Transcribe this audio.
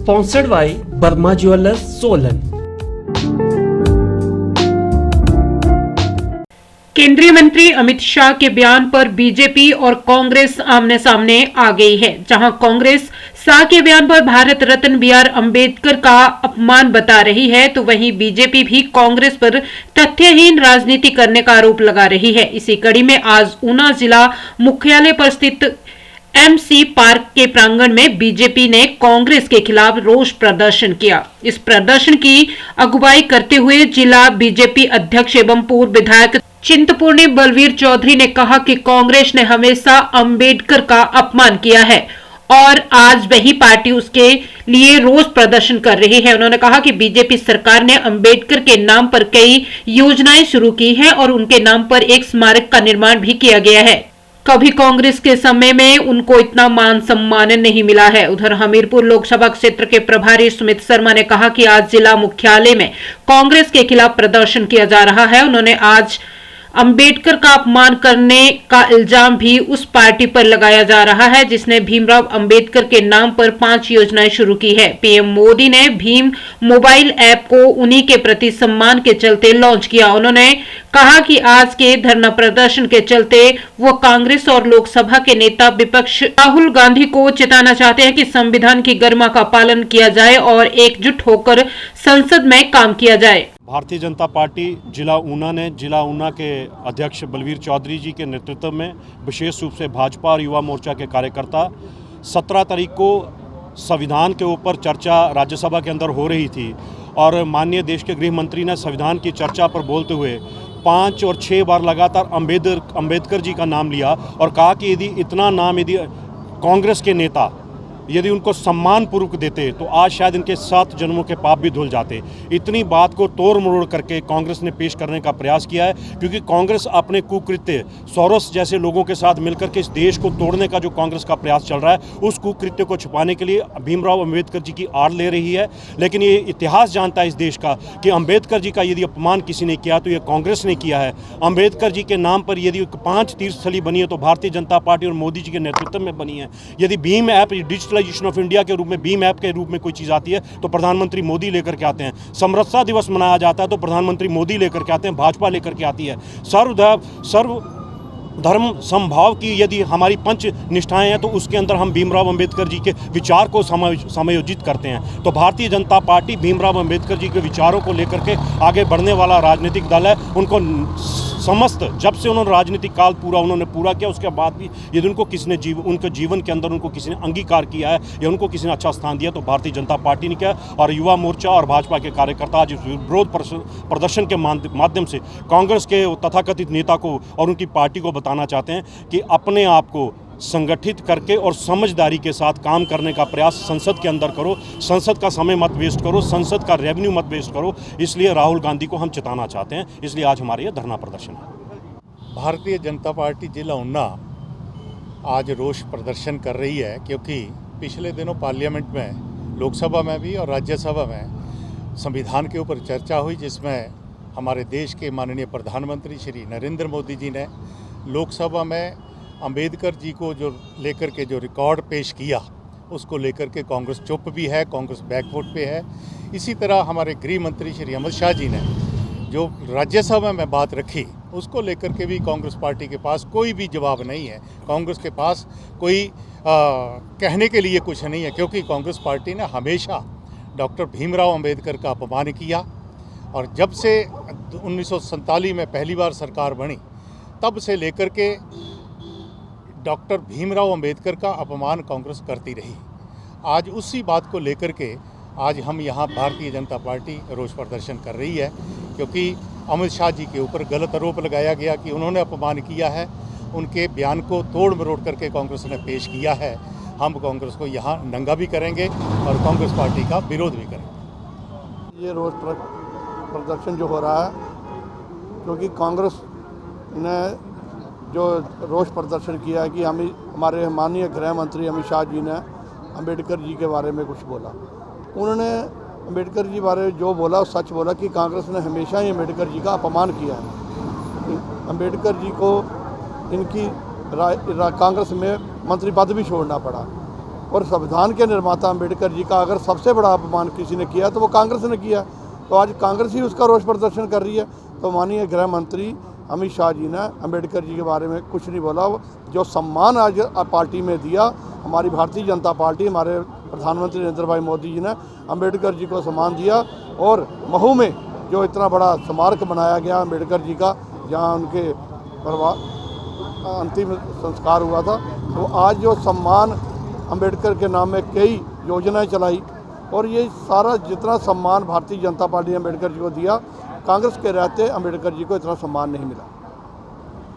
Sponsored by Burma Jewelers, Solan. केंद्रीय मंत्री अमित शाह के बयान पर बीजेपी और कांग्रेस आमने सामने आ गई है। जहां कांग्रेस शाह के बयान पर भारत रत्न BR अम्बेडकर का अपमान बता रही है, तो वहीं बीजेपी भी कांग्रेस पर तथ्यहीन राजनीति करने का आरोप लगा रही है। इसी कड़ी में आज ऊना जिला मुख्यालय पर स्थित MC पार्क के प्रांगण में बीजेपी ने कांग्रेस के खिलाफ रोष प्रदर्शन किया। इस प्रदर्शन की अगुवाई करते हुए जिला बीजेपी अध्यक्ष एवं पूर्व विधायक चिंतपूर्णी बलवीर चौधरी ने कहा कि कांग्रेस ने हमेशा अंबेडकर का अपमान किया है और आज वही पार्टी उसके लिए रोष प्रदर्शन कर रही है। उन्होंने कहा कि बीजेपी सरकार ने अंबेडकर के नाम पर कई योजनाएं शुरू की हैं और उनके नाम पर एक स्मारक का निर्माण भी किया गया है। कभी कांग्रेस के समय में उनको इतना मान सम्मान नहीं मिला है। उधर हमीरपुर लोकसभा क्षेत्र के प्रभारी सुमित शर्मा ने कहा कि आज जिला मुख्यालय में कांग्रेस के खिलाफ प्रदर्शन किया जा रहा है। उन्होंने आज अंबेडकर का अपमान करने का इल्जाम भी उस पार्टी पर लगाया जा रहा है जिसने भीमराव अंबेडकर के नाम पर 5 योजनाएं शुरू की है। पीएम मोदी ने भीम मोबाइल ऐप को उन्हीं के प्रति सम्मान के चलते लॉन्च किया। उन्होंने कहा कि आज के धरना प्रदर्शन के चलते वो कांग्रेस और लोकसभा के नेता विपक्ष राहुल गांधी को चेताना चाहते हैं कि संविधान की गरिमा का पालन किया जाए और एकजुट होकर संसद में काम किया जाए। भारतीय जनता पार्टी जिला ऊना के अध्यक्ष बलवीर चौधरी जी के नेतृत्व में विशेष रूप से भाजपा और युवा मोर्चा के कार्यकर्ता 17 तारीख को संविधान के ऊपर चर्चा राज्यसभा के अंदर हो रही थी और माननीय देश के गृह मंत्री ने संविधान की चर्चा पर बोलते हुए 5 और 6 बार लगातार अंबेडकर जी का नाम लिया और कहा कि यदि इतना नाम यदि कांग्रेस के नेता यदि उनको सम्मान पूर्वक देते तो आज शायद इनके 7 जन्मों के पाप भी धुल जाते। इतनी बात को तोड़ मरोड़ करके कांग्रेस ने पेश करने का प्रयास किया है, क्योंकि कांग्रेस अपने कुकृत्य सोरोस जैसे लोगों के साथ मिलकर के इस देश को तोड़ने का जो कांग्रेस का प्रयास चल रहा है उस कुकृत्य को छुपाने के लिए भीमराव अम्बेडकर जी की आड़ ले रही है। लेकिन ये इतिहास जानता है इस देश का कि अम्बेडकर जी का यदि अपमान किसी ने किया तो ये कांग्रेस ने किया है। अम्बेडकर जी के नाम पर यदि 5 तीर्थस्थली बनी है तो भारतीय जनता पार्टी और मोदी जी के नेतृत्व में बनी है। यदि भीम ऐप डिजिटलाइजेशन ऑफ इंडिया के रूप में भीम ऐप के रूप में कोई चीज़ आती है तो प्रधानमंत्री मोदी लेकर के आते हैं। समरसता दिवस मनाया जाता है तो प्रधानमंत्री मोदी लेकर के आते हैं, भाजपा लेकर के आती है। सर्व धर्म समभाव की यदि हमारी 5 निष्ठाएं हैं तो उसके अंदर हम भीमराव अंबेडकर जी के विचार को समायोजित करते हैं। तो भारतीय जनता पार्टी भीमराव अंबेडकर जी के विचारों को लेकर के आगे बढ़ने वाला राजनीतिक दल है। उनको समस्त जब से उन्होंने राजनीतिक काल उन्होंने पूरा किया उसके बाद भी यदि उनको किसी ने उनके जीवन के अंदर उनको किसी ने अंगीकार किया है या उनको किसी ने अच्छा स्थान दिया तो भारतीय जनता पार्टी ने किया। और युवा मोर्चा और भाजपा के कार्यकर्ता आज विरोध प्रदर्शन के माध्यम से कांग्रेस के तथाकथित नेता को और उनकी पार्टी को बताना चाहते हैं कि अपने आप को संगठित करके और समझदारी के साथ काम करने का प्रयास संसद के अंदर करो। संसद का समय मत वेस्ट करो, संसद का रेवेन्यू मत वेस्ट करो। इसलिए राहुल गांधी को हम चेताना चाहते हैं। इसलिए आज हमारे ये धरना प्रदर्शन है। भारतीय जनता पार्टी जिला ऊना आज रोष प्रदर्शन कर रही है, क्योंकि पिछले दिनों पार्लियामेंट में, लोकसभा में भी और राज्यसभा में संविधान के ऊपर चर्चा हुई, जिसमें हमारे देश के माननीय प्रधानमंत्री श्री नरेंद्र मोदी जी ने लोकसभा में अंबेडकर जी को जो लेकर के जो रिकॉर्ड पेश किया उसको लेकर के कांग्रेस चुप भी है, कांग्रेस बैकफुट पे है। इसी तरह हमारे गृह मंत्री श्री अमित शाह जी ने जो राज्यसभा में बात रखी उसको लेकर के भी कांग्रेस पार्टी के पास कोई भी जवाब नहीं है। कांग्रेस के पास कोई कहने के लिए कुछ नहीं है, क्योंकि कांग्रेस पार्टी ने हमेशा डॉक्टर भीमराव अंबेडकर का अपमान किया और जब से 1947 में पहली बार सरकार बनी तब से लेकर के डॉक्टर भीमराव अंबेडकर का अपमान कांग्रेस करती रही। आज उसी बात को लेकर के आज हम यहाँ भारतीय जनता पार्टी रोष प्रदर्शन कर रही है, क्योंकि अमित शाह जी के ऊपर गलत आरोप लगाया गया कि उन्होंने अपमान किया है। उनके बयान को तोड़ मरोड़ करके कांग्रेस ने पेश किया है। हम कांग्रेस को यहाँ नंगा भी करेंगे और कांग्रेस पार्टी का विरोध भी करेंगे। ये रोष प्रदर्शन जो हो रहा है, क्योंकि कांग्रेस ने जो रोष प्रदर्शन किया है कि हमारे माननीय गृह मंत्री अमित शाह जी ने अंबेडकर जी के बारे में कुछ बोला। उन्होंने अंबेडकर जी बारे में जो बोला सच बोला कि कांग्रेस ने हमेशा ही अंबेडकर जी का अपमान किया है। अंबेडकर जी को इनकी कांग्रेस में मंत्री पद भी छोड़ना पड़ा। और संविधान के निर्माता अंबेडकर जी का अगर सबसे बड़ा अपमान किसी ने किया तो वो कांग्रेस ने किया। तो आज कांग्रेस ही उसका रोष प्रदर्शन कर रही है। तो माननीय गृह मंत्री अमित शाह जी ने अंबेडकर जी के बारे में कुछ नहीं बोला। जो सम्मान आज पार्टी में दिया, हमारी भारतीय जनता पार्टी, हमारे प्रधानमंत्री नरेंद्र भाई मोदी जी ने अंबेडकर जी को सम्मान दिया। और महू में जो इतना बड़ा स्मारक बनाया गया अंबेडकर जी का, जहाँ उनके अंतिम संस्कार हुआ था, तो आज जो सम्मान अंबेडकर के नाम में कई योजनाएं चलाई, और ये सारा जितना सम्मान भारतीय जनता पार्टी ने अंबेडकर जी को दिया, कांग्रेस के रहते अंबेडकर जी को इतना सम्मान नहीं मिला।